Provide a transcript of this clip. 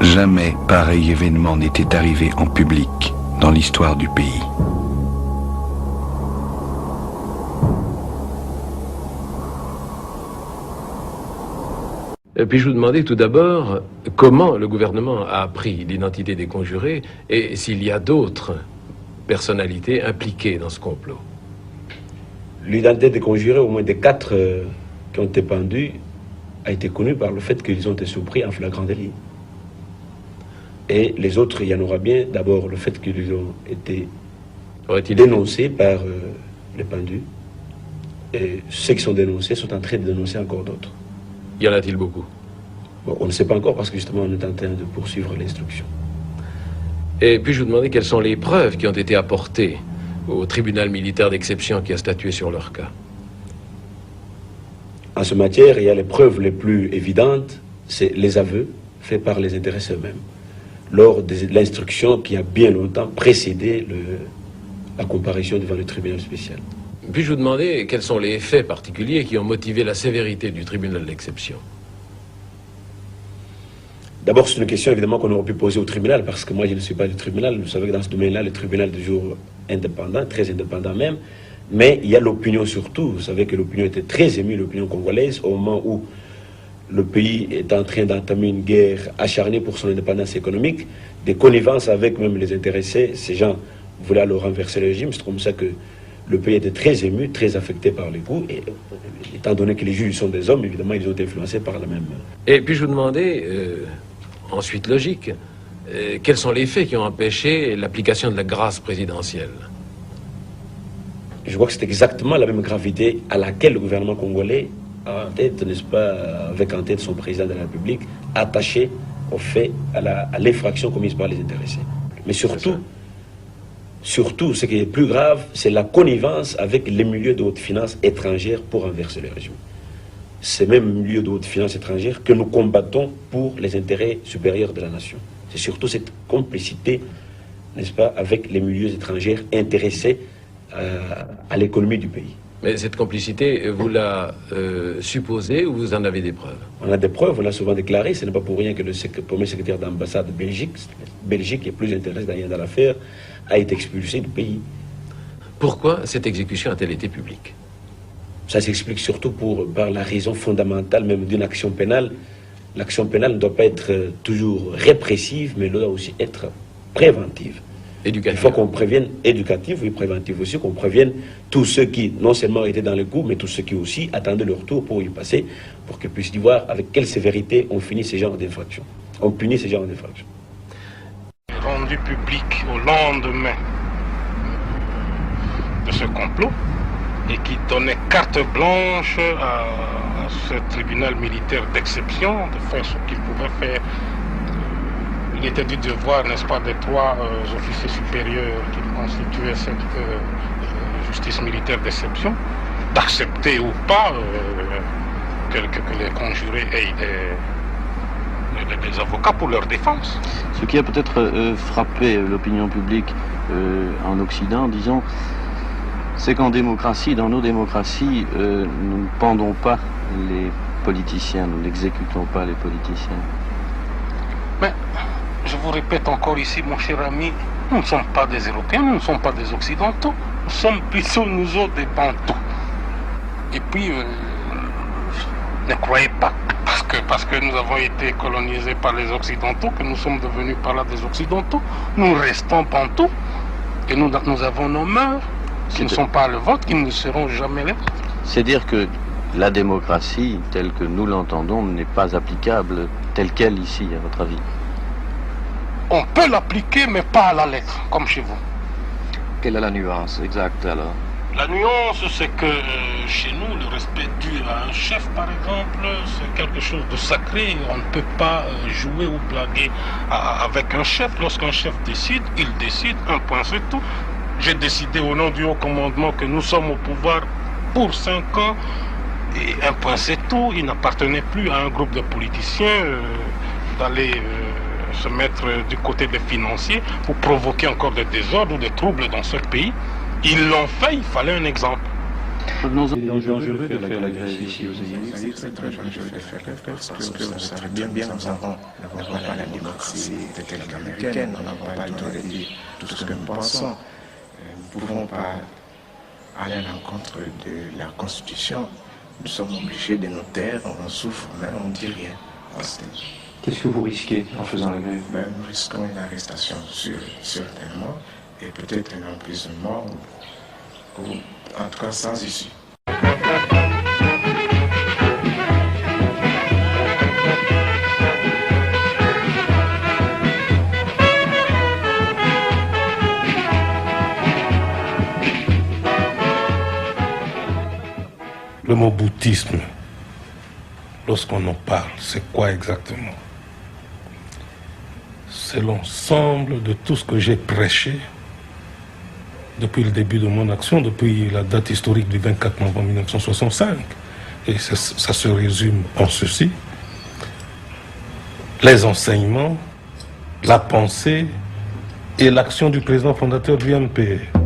Jamais pareil événement n'était arrivé en public dans l'histoire du pays. Puis-je vous demander tout d'abord comment le gouvernement a appris l'identité des conjurés et s'il y a d'autres personnalités impliquées dans ce complot? L'identité des conjurés, au moins des 4 qui ont été pendus, a été connue par le fait qu'ils ont été surpris en flagrant délit. Et les autres, il y en aura bien. D'abord, le fait qu'ils ont été dénoncés par les pendus. Et ceux qui sont dénoncés sont en train de dénoncer encore d'autres. Y en a-t-il beaucoup? Bon, on ne sait pas encore parce que justement on est en train de poursuivre l'instruction. Et puis-je vous demander quelles sont les preuves qui ont été apportées au tribunal militaire d'exception qui a statué sur leur cas? En ce matière, il y a les preuves les plus évidentes, c'est les aveux faits par les intéressés eux-mêmes, lors de l'instruction qui a bien longtemps précédé la comparution devant le tribunal spécial. Puis-je vous demander quels sont les faits particuliers qui ont motivé la sévérité du tribunal d'exception? D'abord, c'est une question évidemment qu'on aurait pu poser au tribunal, parce que moi je ne suis pas du tribunal. Vous savez que dans ce domaine-là, le tribunal est toujours indépendant, très indépendant même. Mais il y a l'opinion surtout. Vous savez que l'opinion était très émue, l'opinion congolaise, au moment où le pays est en train d'entamer une guerre acharnée pour son indépendance économique, des connivences avec même les intéressés. Ces gens voulaient alors renverser le régime. C'est comme ça que le pays était très ému, très affecté par les coups, et étant donné que les juges sont des hommes, évidemment, ils ont été influencés par la même... Et puis je vous demandais, ensuite logique, quels sont les faits qui ont empêché l'application de la grâce présidentielle? Je crois que c'est exactement la même gravité à laquelle le gouvernement congolais a en tête, n'est-ce pas, avec en tête son président de la République, attaché au fait, à l'infraction commise par les intéressés. Mais surtout, ce qui est plus grave, c'est la connivence avec les milieux de haute finance étrangères pour renverser le régime. Ces mêmes milieux de haute finance étrangère que nous combattons pour les intérêts supérieurs de la nation. C'est surtout cette complicité, n'est-ce pas, avec les milieux étrangers intéressés à l'économie du pays. Mais cette complicité, vous la supposez ou vous en avez des preuves? On a des preuves, on l'a souvent déclaré. Ce n'est pas pour rien que le premier secrétaire d'ambassade de Belgique, qui est plus intéressé dans l'affaire, a été expulsé du pays. Pourquoi cette exécution a-t-elle été publique? Ça s'explique surtout par la raison fondamentale même d'une action pénale. L'action pénale ne doit pas être toujours répressive, mais elle doit aussi être préventive. Éducative. Il faut qu'on prévienne, éducative, oui, préventive aussi, qu'on prévienne tous ceux qui, non seulement étaient dans le coup, mais tous ceux qui aussi attendaient leur tour pour y passer, pour qu'ils puissent y voir avec quelle sévérité on finit ces genres d'infractions. On punit ces genres d'infractions. Rendu public au lendemain de ce complot et qui donnait carte blanche à ce tribunal militaire d'exception de faire ce qu'il pouvait faire. Il était du devoir, n'est-ce pas, des 3 officiers supérieurs qui constituaient cette justice militaire d'exception, d'accepter ou pas que les conjurés aient des avocats pour leur défense. Ce qui a peut-être frappé l'opinion publique en Occident, disons, c'est qu'en démocratie, dans nos démocraties, nous ne pendons pas les politiciens, nous n'exécutons pas les politiciens. Mais, je vous répète encore ici, mon cher ami, nous ne sommes pas des Européens, nous ne sommes pas des Occidentaux, nous sommes plutôt nous autres des Bantous. Et puis, ne croyez pas, parce que nous avons été colonisés par les Occidentaux, que nous sommes devenus par là des Occidentaux, nous restons Bantous, et nous avons nos mœurs, qui ne sont pas le vôtre, qui ne seront jamais les vôtres. C'est dire que la démocratie, telle que nous l'entendons, n'est pas applicable telle qu'elle ici, à votre avis? On peut l'appliquer, mais pas à la lettre, comme chez vous. Quelle est la nuance exacte alors? La nuance, c'est que chez nous, le respect dû à un chef, par exemple, c'est quelque chose de sacré. On ne peut pas jouer ou blaguer avec un chef. Lorsqu'un chef décide, il décide, un point c'est tout. J'ai décidé au nom du haut commandement que nous sommes au pouvoir pour 5 ans. Et un point c'est tout. Il n'appartenait plus à un groupe de politiciens d'aller se mettre du côté des financiers pour provoquer encore des désordres ou des troubles dans ce pays. Ils l'ont fait, il fallait un exemple. Revenons-en. Il est dangereux de faire la grève ici aux États-Unis. C'est très dangereux de faire la grève parce que vous savez bien, nous n'avons pas la démocratie telle qu'américaine, nous n'avons pas le droit de dire tout ce que nous pensons. Nous ne pouvons pas aller à l'encontre de la Constitution. Nous sommes obligés de nous taire, on souffre, mais on ne dit rien. Qu'est-ce que vous risquez en faisant la grève? Nous risquons une arrestation certainement et peut-être un emprisonnement ou en tout cas sans issue. Le mot bouddhisme, lorsqu'on en parle, c'est quoi exactement? C'est l'ensemble de tout ce que j'ai prêché depuis le début de mon action, depuis la date historique du 24 novembre 1965. Et ça se résume en ceci: les enseignements, la pensée et l'action du président fondateur du MPR.